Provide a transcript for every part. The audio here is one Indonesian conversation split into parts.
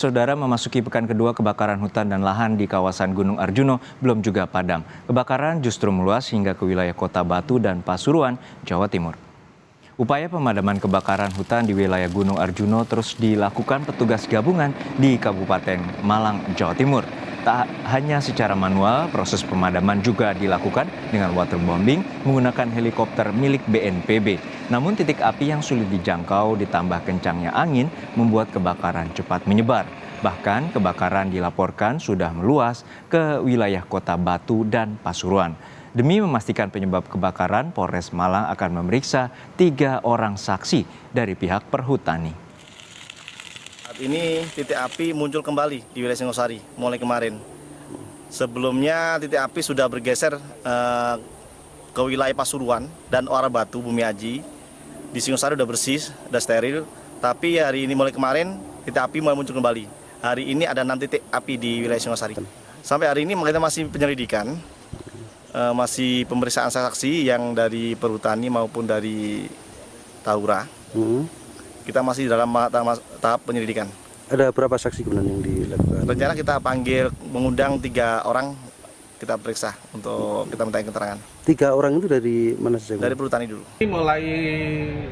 Saudara, memasuki pekan kedua kebakaran hutan dan lahan di kawasan Gunung Arjuno belum juga padam. Kebakaran justru meluas hingga ke wilayah Kota Batu dan Pasuruan, Jawa Timur. Upaya pemadaman kebakaran hutan di wilayah Gunung Arjuno terus dilakukan petugas gabungan di Kabupaten Malang, Jawa Timur. Tak hanya secara manual, proses pemadaman juga dilakukan dengan waterbombing menggunakan helikopter milik BNPB. Namun titik api yang sulit dijangkau ditambah kencangnya angin membuat kebakaran cepat menyebar. Bahkan kebakaran dilaporkan sudah meluas ke wilayah Kota Batu dan Pasuruan. Demi memastikan penyebab kebakaran, Polres Malang akan memeriksa 3 orang saksi dari pihak perhutani. Saat ini titik api muncul kembali di wilayah Singosari mulai kemarin. Sebelumnya titik api sudah bergeser ke wilayah Pasuruan dan Ora Batu, Bumi Aji. Di Singosari sudah bersih, sudah steril. Tapi hari ini mulai kemarin titik api mulai muncul kembali. Hari ini ada 6 titik api di wilayah Singosari. Sampai hari ini kita masih penyelidikan. Masih pemeriksaan saksi yang dari perhutani maupun dari Taura. Kita masih dalam tahap penyelidikan. Ada berapa saksi kemudian yang dilakukan? Rencana kita panggil mengundang 3 orang, kita periksa untuk kita minta keterangan. 3 orang itu dari mana saja? Dari perhutani dulu. Mulai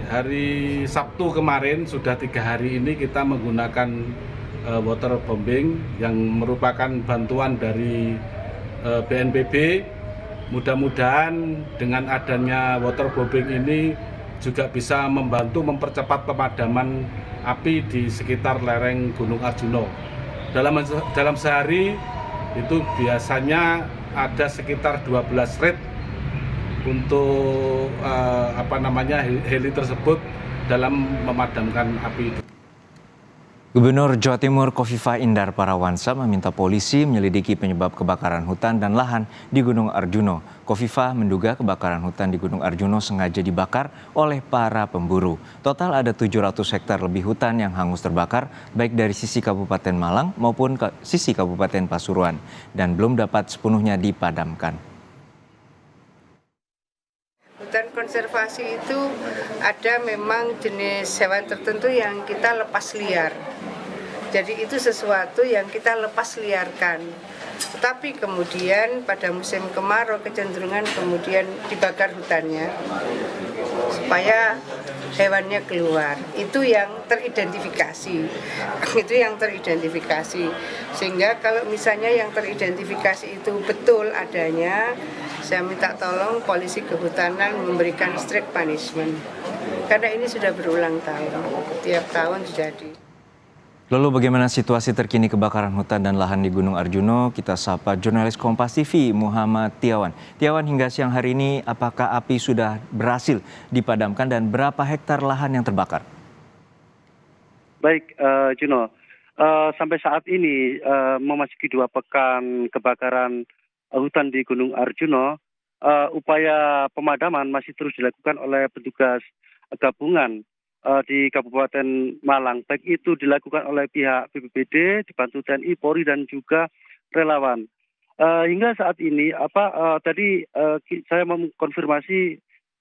hari Sabtu kemarin sudah 3 hari ini kita menggunakan waterbombing yang merupakan bantuan dari BNPB. Mudah-mudahan dengan adanya waterbombing ini juga bisa membantu mempercepat pemadaman api di sekitar lereng Gunung Arjuno. Dalam sehari itu biasanya ada sekitar 12 rit untuk heli tersebut dalam memadamkan api itu. Gubernur Jawa Timur Khofifah Indar Parawansa meminta polisi menyelidiki penyebab kebakaran hutan dan lahan di Gunung Arjuno. Khofifah menduga kebakaran hutan di Gunung Arjuno sengaja dibakar oleh para pemburu. Total ada 700 hektar lebih hutan yang hangus terbakar, baik dari sisi Kabupaten Malang maupun sisi Kabupaten Pasuruan, dan belum dapat sepenuhnya dipadamkan. Hutan konservasi itu ada memang jenis hewan tertentu yang kita lepas liar. Jadi itu sesuatu yang kita lepas liarkan. Tetapi kemudian pada musim kemarau kecenderungan kemudian dibakar hutannya supaya hewannya keluar. Itu yang teridentifikasi. Itu yang teridentifikasi. Sehingga kalau misalnya yang teridentifikasi itu betul adanya, saya minta tolong polisi kehutanan memberikan strict punishment. Karena ini sudah berulang tahun, tiap tahun terjadi. Lalu bagaimana situasi terkini kebakaran hutan dan lahan di Gunung Arjuno? Kita sapa jurnalis Kompas TV Muhammad Tiawan. Tiawan, hingga siang hari ini apakah api sudah berhasil dipadamkan dan berapa hektar lahan yang terbakar? Baik, Juno. Sampai saat ini memasuki 2 pekan kebakaran hutan di Gunung Arjuno, upaya pemadaman masih terus dilakukan oleh petugas gabungan di Kabupaten Malang. Baik itu dilakukan oleh pihak BPBD, dibantu TNI, Polri dan juga relawan. Hingga saat ini tadi saya mengkonfirmasi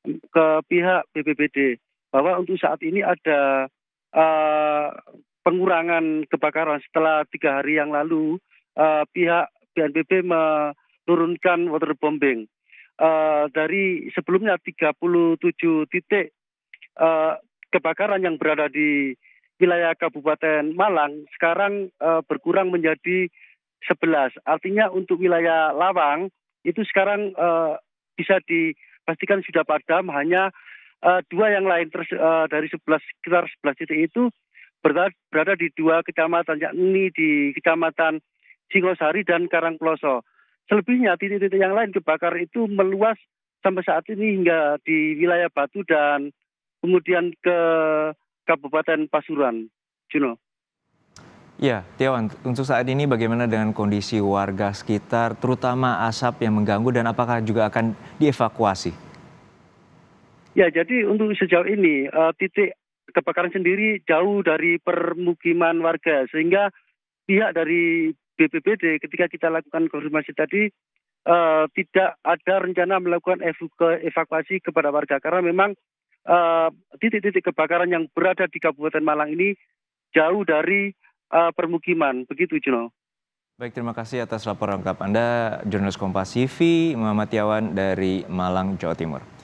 ke pihak BPBD bahwa untuk saat ini ada pengurangan kebakaran setelah 3 hari yang lalu pihak BNPB menurunkan waterbombing dari sebelumnya 37 titik kebakaran yang berada di wilayah Kabupaten Malang sekarang berkurang menjadi 11. Artinya untuk wilayah Lawang itu sekarang bisa dipastikan sudah padam, hanya 2 yang lain dari sekitar 11 titik itu berada di 2 kecamatan, yakni di Kecamatan Singosari dan Karangploso. Selebihnya titik-titik yang lain kebakar itu meluas sampai saat ini hingga di wilayah Batu dan kemudian ke Kabupaten Pasuruan. Juno. Ya, Tiawan, untuk saat ini bagaimana dengan kondisi warga sekitar, terutama asap yang mengganggu, dan apakah juga akan dievakuasi? Ya, jadi untuk sejauh ini titik kebakaran sendiri jauh dari permukiman warga, sehingga pihak dari BPBD ketika kita lakukan konfirmasi tadi tidak ada rencana melakukan evakuasi kepada warga, karena memang titik-titik kebakaran yang berada di Kabupaten Malang ini jauh dari permukiman. Begitu, Juno. Baik, terima kasih atas laporan lengkap Anda, jurnalis Kompas TV, Muhammad Yawan dari Malang, Jawa Timur.